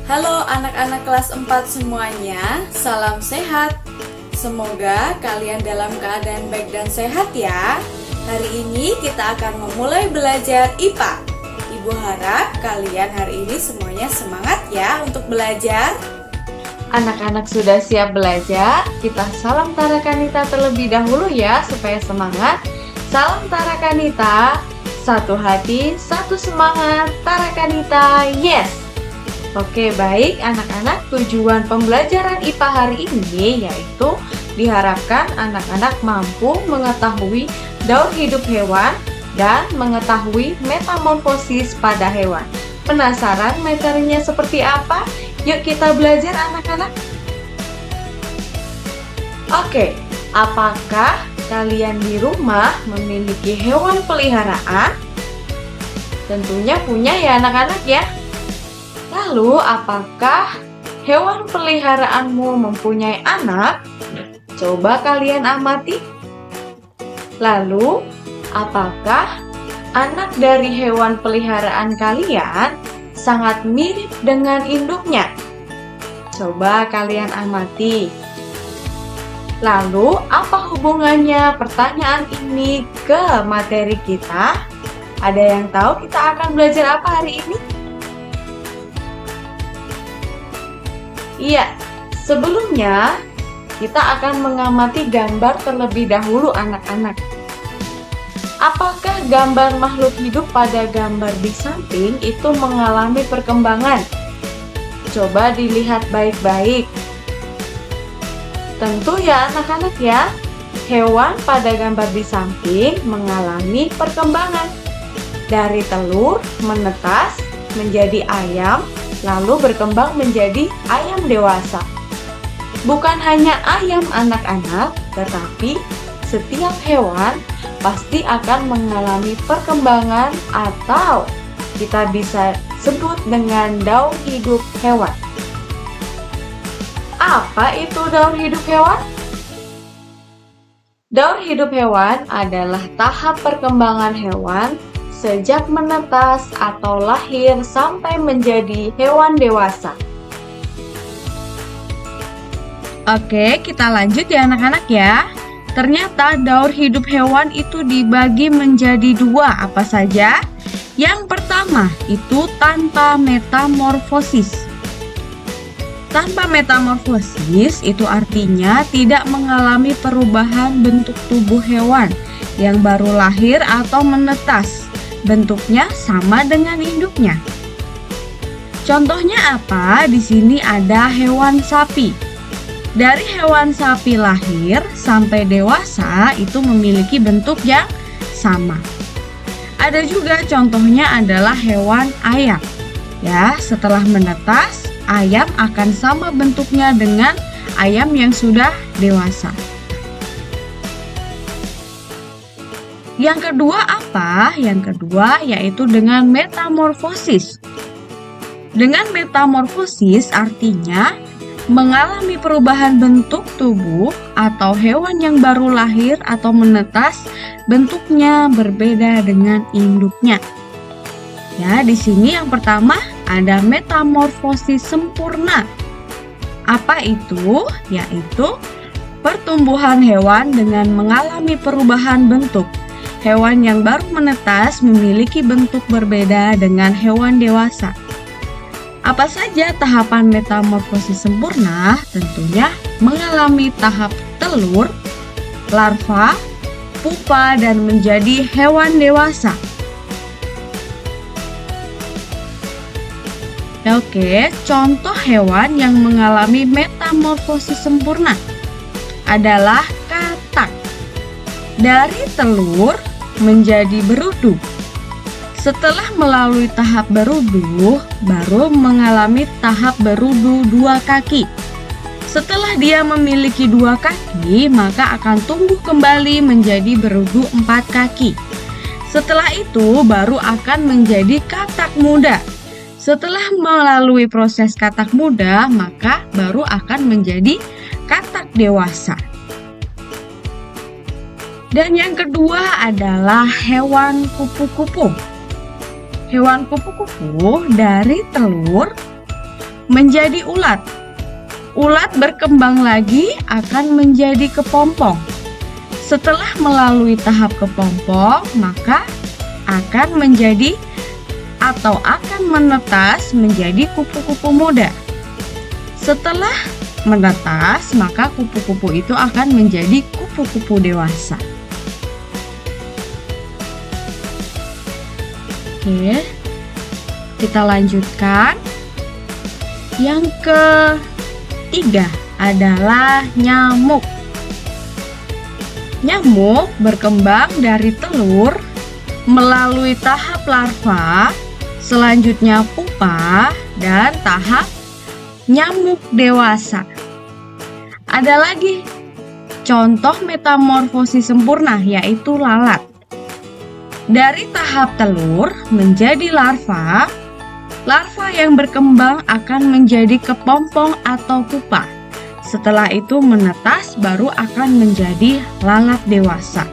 Halo anak-anak kelas 4 semuanya, salam sehat. Semoga kalian dalam keadaan baik dan sehat ya. Hari ini kita akan memulai belajar IPA. Ibu harap kalian hari ini semuanya semangat ya untuk belajar. Anak-anak sudah siap belajar? Kita salam Tara Kanita terlebih dahulu ya supaya semangat. Salam Tara Kanita, satu hati, satu semangat, Tara Kanita, yes! Oke, baik anak-anak, tujuan pembelajaran IPA hari ini yaitu diharapkan anak-anak mampu mengetahui daur hidup hewan dan mengetahui metamorfosis pada hewan. Penasaran materinya seperti apa? Yuk kita belajar anak-anak. Oke, apakah kalian di rumah memiliki hewan peliharaan? Tentunya punya ya anak-anak ya. Lalu, apakah hewan peliharaanmu mempunyai anak? Coba kalian amati. Lalu, apakah anak dari hewan peliharaan kalian sangat mirip dengan induknya? Coba kalian amati. Lalu, apa hubungannya pertanyaan ini ke materi kita? Ada yang tahu kita akan belajar apa hari ini? Iya, sebelumnya kita akan mengamati gambar terlebih dahulu anak-anak. Apakah gambar makhluk hidup pada gambar di samping itu mengalami perkembangan? Coba dilihat baik-baik. Tentu ya anak-anak ya, hewan pada gambar di samping mengalami perkembangan. Dari telur menetas menjadi ayam, lalu berkembang menjadi ayam dewasa. Bukan hanya ayam anak-anak, tetapi setiap hewan pasti akan mengalami perkembangan atau kita bisa sebut dengan daur hidup hewan. Apa itu daur hidup hewan? Daur hidup hewan adalah tahap perkembangan hewan sejak menetas atau lahir sampai menjadi hewan dewasa. Oke, kita lanjut ya anak-anak ya. Ternyata daur hidup hewan itu dibagi menjadi dua, apa saja? Yang pertama itu tanpa metamorfosis. Tanpa metamorfosis itu artinya tidak mengalami perubahan bentuk tubuh hewan yang baru lahir atau menetas. Bentuknya sama dengan induknya. Contohnya apa? Di sini ada hewan sapi. Dari hewan sapi lahir sampai dewasa itu memiliki bentuk yang sama. Ada juga contohnya adalah hewan ayam. Ya, setelah menetas, ayam akan sama bentuknya dengan ayam yang sudah dewasa. Yang kedua apa? Yang kedua yaitu dengan metamorfosis. Dengan metamorfosis artinya mengalami perubahan bentuk tubuh atau hewan yang baru lahir atau menetas bentuknya berbeda dengan induknya. Ya, di sini yang pertama ada metamorfosis sempurna. Apa itu? Yaitu pertumbuhan hewan dengan mengalami perubahan bentuk. Hewan yang baru menetas memiliki bentuk berbeda dengan hewan dewasa. Apa saja tahapan metamorfosis sempurna? Tentunya mengalami tahap telur, larva, pupa, dan menjadi hewan dewasa. Oke, contoh hewan yang mengalami metamorfosis sempurna adalah katak. Dari telur menjadi berudu. Setelah melalui tahap berudu, baru mengalami tahap berudu dua kaki. Setelah dia memiliki dua kaki, maka akan tumbuh kembali menjadi berudu 4 kaki. Setelah itu, baru akan menjadi katak muda. Setelah melalui proses katak muda, maka baru akan menjadi katak dewasa. Dan yang kedua adalah hewan kupu-kupu. Hewan kupu-kupu dari telur menjadi ulat. Ulat berkembang lagi akan menjadi kepompong. Setelah melalui tahap kepompong, maka akan menjadi atau akan menetas menjadi kupu-kupu muda. Setelah menetas, maka kupu-kupu itu akan menjadi kupu-kupu dewasa. Oke, kita lanjutkan. Yang ketiga adalah nyamuk. Nyamuk berkembang dari telur melalui tahap larva, selanjutnya pupa, dan tahap nyamuk dewasa. Ada lagi contoh metamorfosis sempurna, yaitu lalat. Dari tahap telur menjadi larva, larva yang berkembang akan menjadi kepompong atau pupa. Setelah itu menetas, baru akan menjadi lalat dewasa.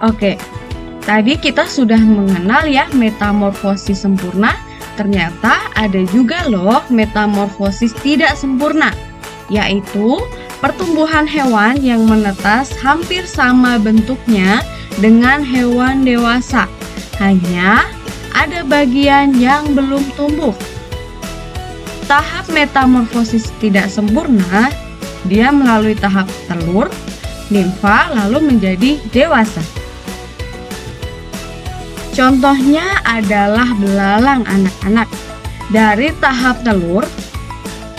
Oke, tadi kita sudah mengenal ya metamorfosis sempurna. Ternyata ada juga loh metamorfosis tidak sempurna, yaitu pertumbuhan hewan yang menetas hampir sama bentuknya dengan hewan dewasa. Hanya ada bagian yang belum tumbuh. Tahap metamorfosis tidak sempurna, dia melalui tahap telur, nimfa, lalu menjadi dewasa. Contohnya adalah belalang anak-anak. Dari tahap telur,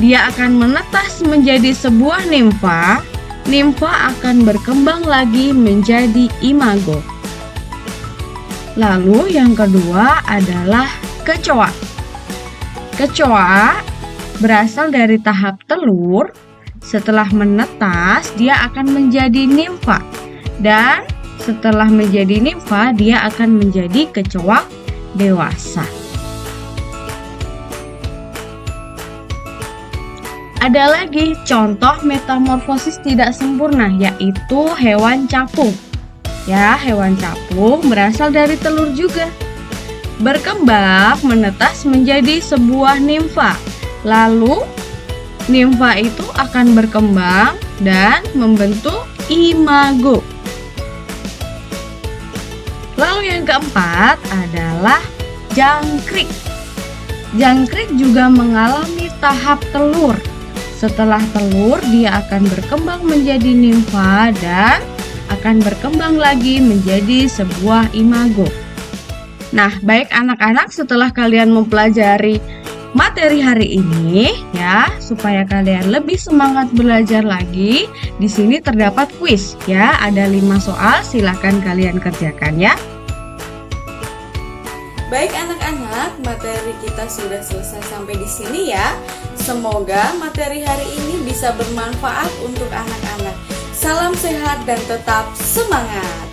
dia akan menetas menjadi sebuah nimfa. Nimfa akan berkembang lagi menjadi imago. Lalu yang kedua adalah kecoa. Kecoa berasal dari tahap telur. Setelah menetas, dia akan menjadi nimfa. Dan setelah menjadi nimfa, dia akan menjadi kecoa dewasa. Ada lagi contoh metamorfosis tidak sempurna, yaitu hewan capung. Ya, hewan capung berasal dari telur juga. Berkembang menetas menjadi sebuah nimfa. Lalu nimfa itu akan berkembang dan membentuk imago. Lalu yang keempat adalah jangkrik. Jangkrik juga mengalami tahap telur. Setelah telur, dia akan berkembang menjadi nimfa dan akan berkembang lagi menjadi sebuah imago. Nah, baik anak-anak, setelah kalian mempelajari materi hari ini ya, supaya kalian lebih semangat belajar lagi, di sini terdapat kuis ya, ada 5 soal, silakan kalian kerjakan ya. Baik anak-anak, materi kita sudah selesai sampai di sini ya. Semoga materi hari ini bisa bermanfaat untuk anak-anak. Salam sehat dan tetap semangat.